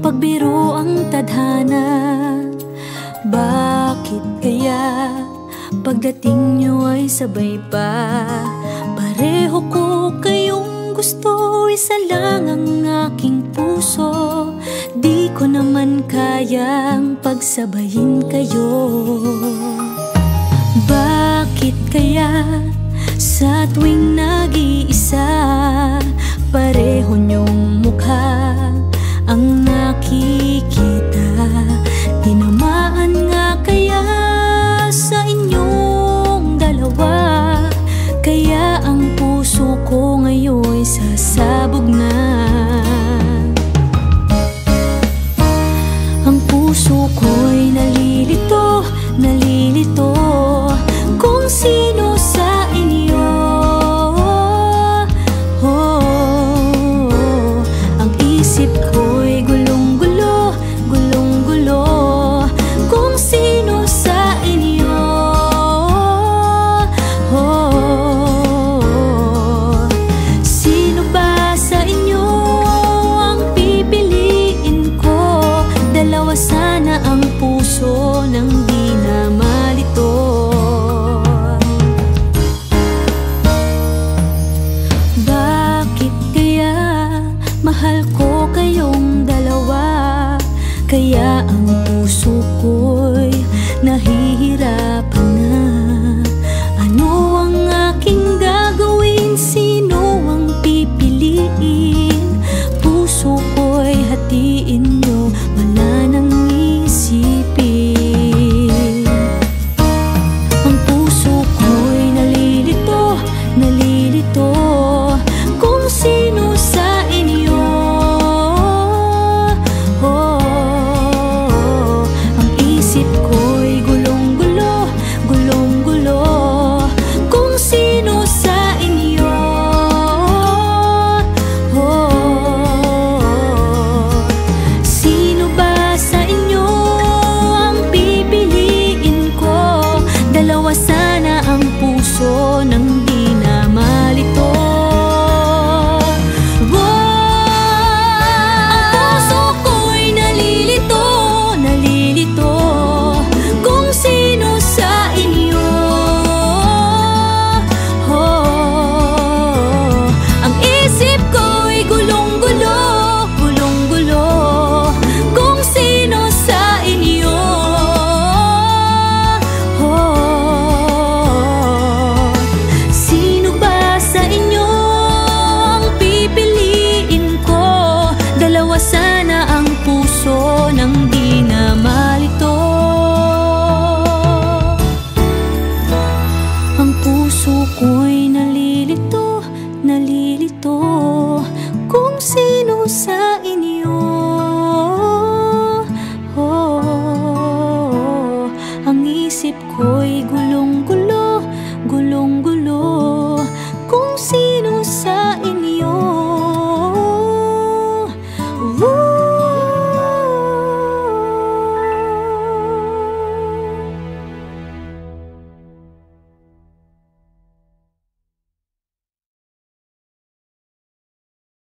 pagbiro ang tadhana. Bakit kaya pagdating nyo ay sabay pa? Pareho ko kayong gusto, isa lang ang aking puso. Di ko naman kayang pagsabayin kayo. Bakit kaya sa tuwing nag-iisa, pareho nyong mukha ang nakikita? Tinamaan nga kaya sa inyong dalawa, kaya ang puso ko ngayon'y sasabog na. Ang puso ko'y nalilito, nalilito kung sino sa inyo. Ang isip ko'y gulong-gulo, gulong-gulo kung sino sa inyo. Sino ba sa inyo ang pipiliin ko? Dalawa sana ang puso nang di na malito. Bakit kaya mahal ko kayong dalawa, kaya ang